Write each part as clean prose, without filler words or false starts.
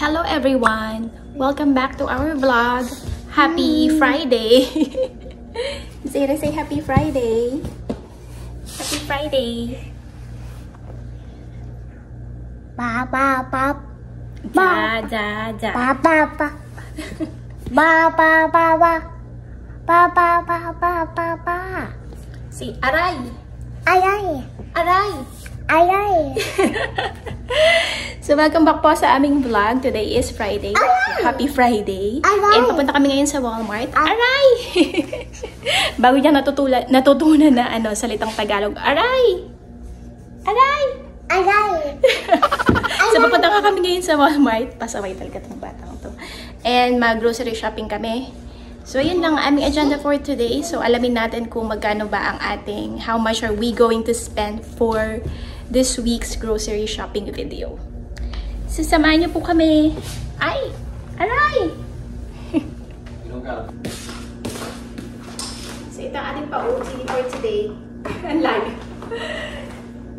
Hello everyone! Welcome back to our vlog. Happy Friday! Zara, say happy Friday! Happy Friday! Ba ba ba Ja, ja, ja. ba ba ba ba ba ba ba ba ba ba ba ba ba. Si Aray! Aray! Aray! Aray! So, welcome back po sa aming vlog. Today is Friday. Happy Friday. Aray! And papunta kami ngayon sa Walmart. Aray! Bago niya natutunan na salitang Tagalog. Aray! Aray! Aray! So, papunta ka kami ngayon sa Walmart. Pasaway talaga itong batang to. And mag-grocery shopping kami. So, yun lang ang aming agenda for today. So, alamin natin kung magkano ba ang ating, how much are we going to spend for this week's grocery shopping video. So, samahan niyo po kami. Ay! Aray! So, ito ang ating pa-OOTD for today. Ang layo.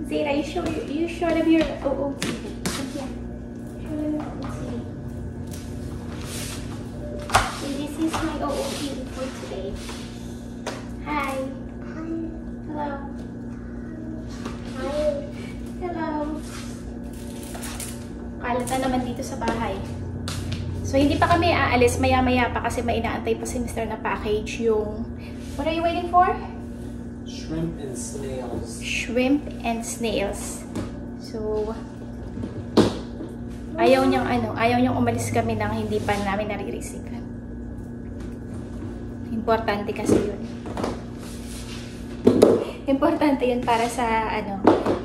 Zara, you show them your OOTD. Show them your OOTD. So, this is my OOTD for today. Hi. Hello. Hi. Hello. Kalat na naman dito sa bahay. So, hindi pa kami aalis. Maya-maya pa kasi may inaantay pa si Mr. na package yung... What are you waiting for? Shrimp and snails. Shrimp and snails. So, ayaw niyang umalis kami nang hindi pa namin nare-receive. Importante kasi yun. Importante yun para sa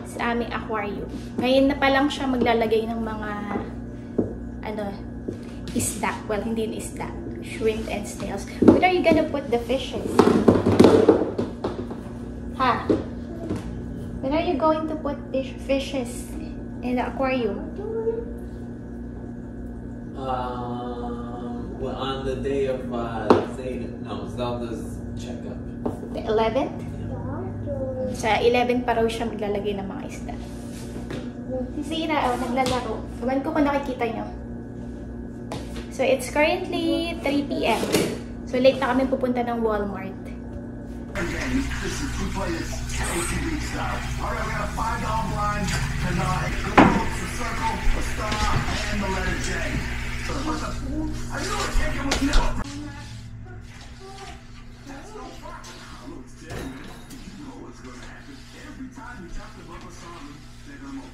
sa aming aquarium. Ngayon na pa lang siya maglalagay ng mga isda. Well, hindi yung isda. Shrimp and snails. Where are you gonna put the fishes? Ha? When are you going to put the fishes in the aquarium? Well, on the day of Zelda's checkup. The 11th? Sa 11 pa raw siya maglalagay ng mga isda. Si Zara, naglalaro. Ewan ko kung nakikita nyo. So, it's currently 3 p.m. So, late na kami pupunta ng Walmart. This is 2 players, ATV style. Alright, we got a $5 blind, and it goes a circle, a star, and the letter J. So what's up? I knew it, take it with no. That's no fun. Look, J, man, you know what's gonna happen. Every time you tap the rubber song, they're gonna move.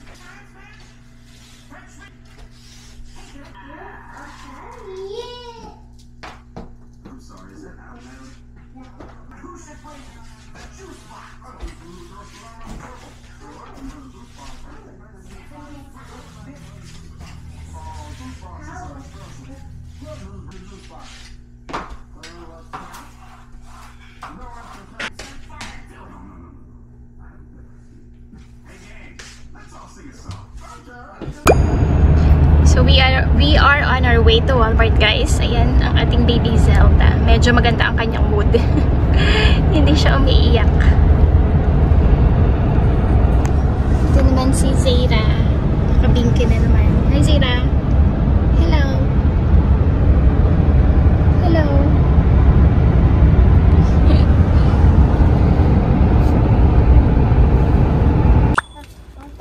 I'm sorry, is that out now? Who should play that juice box? So we are on our way to Walmart, guys. Ayan ang ating baby Zelda. Medyo maganda ang kanyang mood. Hindi siya umiiyak. Ito naman si Zara. Nakabingki na naman. Hi Zara. Hello. Hello.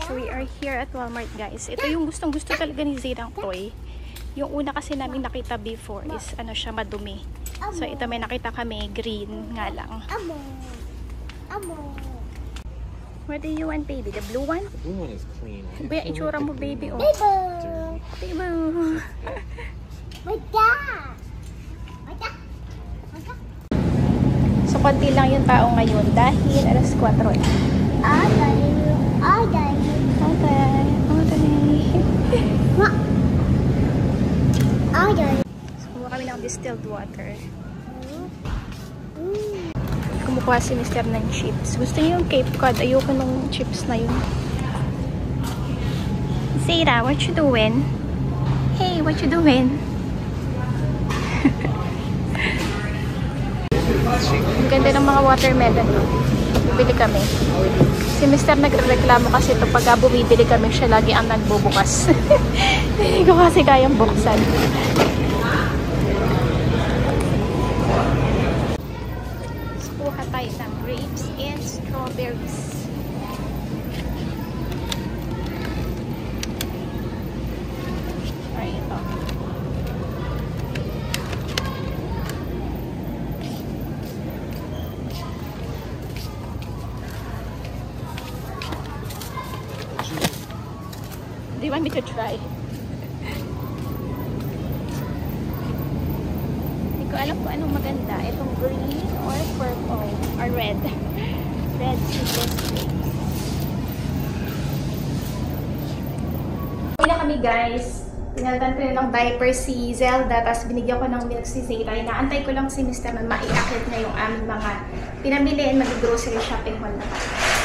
So we are here at Walmart, guys. Ito yung gustong-gusto talaga ni Zara ang toy. Yung una kasi namin nakita before is siya madumi. So ito may nakita kami green nga lang. What do you want, baby? The blue one? The blue one is clean. Kuya, itsura mo, baby. Oh. Baby. My dad. My dad. My dad. So konti lang yung tao ngayon dahil alas 4 na. So, kumuha kami ng distilled water. Kumukuha si Mr. ng chips. Gusto niyo yung Cape Cod. Ayoko ng chips na yun. Zara, what you doing? Hey, what you doing? Ang ganda ng mga watermelon. Bibili kami. Si Si Mr. nagrereklamo kasi ito pag bumibili kami siya lagi ang nagbubukas. Hindi ko kasi kayang buksan. So, kuha tayo ng grapes and strawberries. Ay, ito. Do you want me to try? Hindi ko alam kung anong maganda. Itong green or purple or red. Red seedless grapes. Uwi na kami guys. Pinalitan ko na ng diaper si Zelda, tapos binigyan ko ng milk si Zayra. Inaantay ko lang si Mr. na maiakit na yung aming mga pinamili and mag-grocery shopping mall na tayo.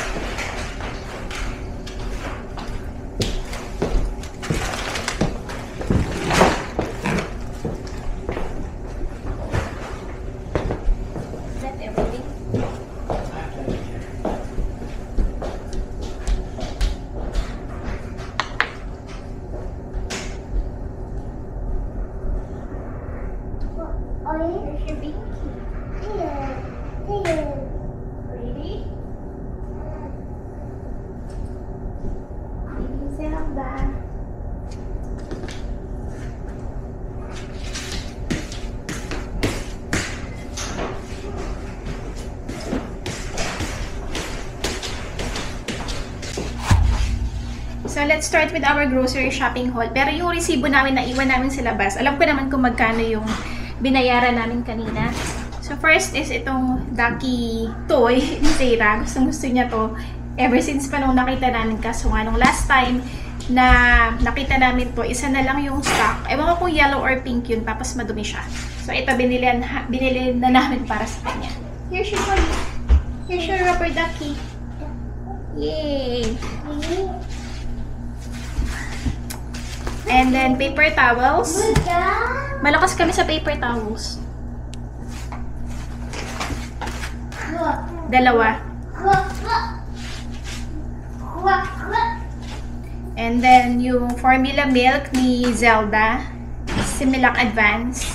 So, let's start with our grocery shopping haul. Pero yung resibo namin, naiwan namin sa labas. Alam ko naman kung magkano yung binayaran namin kanina. So, first is itong Ducky toy ni Zayra. Gusto niya to ever since pa nung nakita namin. Kaso nga, nung last time na nakita namin to, isa na lang yung stock. Ewan ko kung yellow or pink yun, tapos madumi siya. So, ito binili na namin para sa kanya. Here's your toy. Here's your rubber ducky. Yay! And then, paper towels. Malakas kami sa paper towels. Dalawa. And then, yung formula milk ni Zelda. Similac Advance.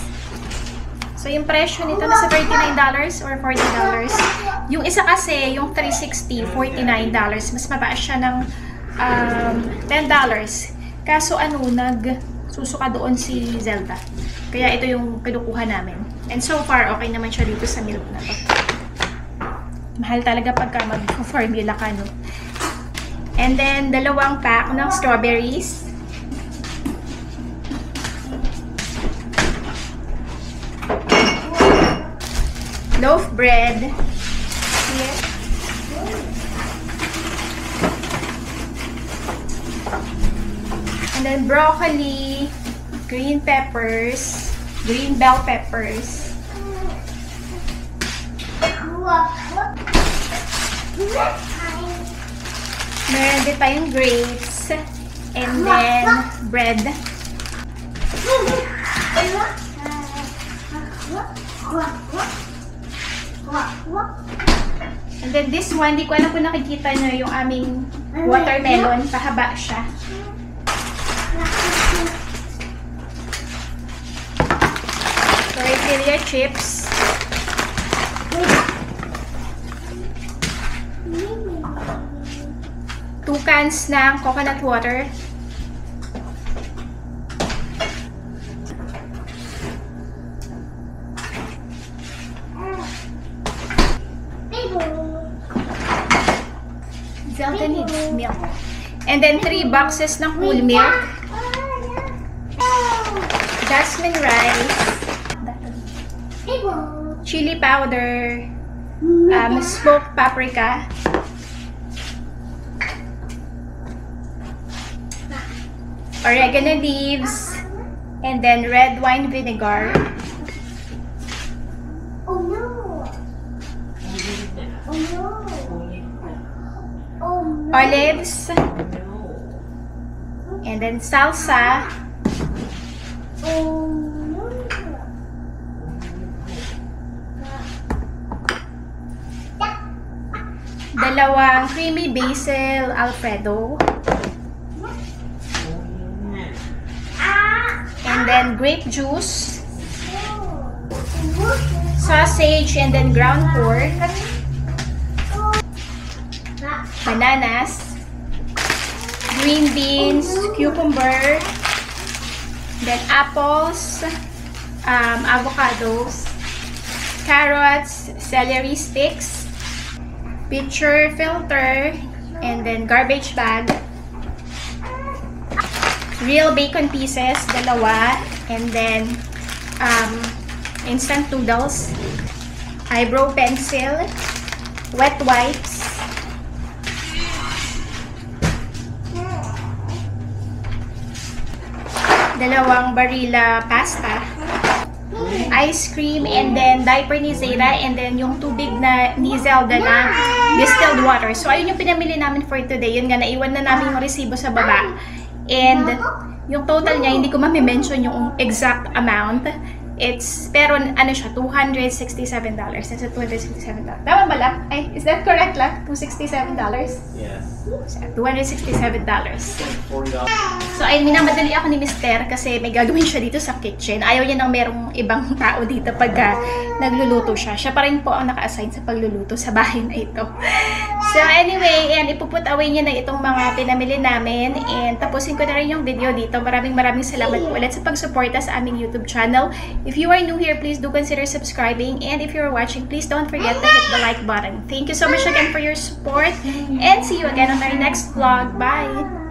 So, yung presyo nito nasa $39 or $40. Yung isa kasi, yung 360, $49. Mas mataas siya ng $10. Kaso nagsusuka doon si Zelda. Kaya ito yung kinukuha namin. And so far, okay naman siya dito sa milk na to. Mahal talaga pagka mag-formula ka, no? And then, 2 pack ng strawberries. Loaf bread. Here. And then broccoli, green peppers, green bell peppers. Meron din tayong grapes. And then bread. And then this one, di ko alam kung nakikita nyo yung aming watermelon. Pahaba siya. Tortilla chips. Two cans ng coconut water. Zelda needs milk. And then 3 boxes ng whole milk. Jasmine rice. Chili powder. Smoked paprika. Oregano leaves. And then red wine vinegar. Oh no! Oh no! Oh no! Olives. And then salsa. Oh no! 2 Dalawang creamy basil Alfredo. And then grape juice. Sausage and then ground pork. Bananas. Green beans, cucumber. Then apples. Avocados. Carrots, celery sticks. Pitcher filter. And then garbage bag. Real bacon pieces, dalawa. And then instant noodles, eyebrow pencil, wet wipes, dalawang Barilla pasta, ice cream, and then diaper ni Zayra, and then yung tubig na ni Zelda na distilled water. So ayun yung pinamili namin for today. Yun nga, naiwan na namin yung resibo sa baba. And yung total niya, hindi ko ma-mention yung exact amount. Pero ano siya, $267. That's $267. Tama ba lang? Ay, is that correct lang? $267? Yes. $267. $40. So, ayun, minamadali ako ni Mister kasi may gagawin siya dito sa kitchen. Ayaw niya nang merong ibang tao dito pag nagluluto siya. Siya pa rin po ang naka-assign sa pagluluto sa bahay na ito. So, anyway, and ipuput away niya na itong mga pinamili namin. And tapusin ko na rin yung video dito. Maraming salamat po ulit sa pagsuporta sa aming YouTube channel. If you are new here, please do consider subscribing. And if you're watching, please don't forget to hit the like button. Thank you so much again for your support. And see you again on our next vlog. Bye!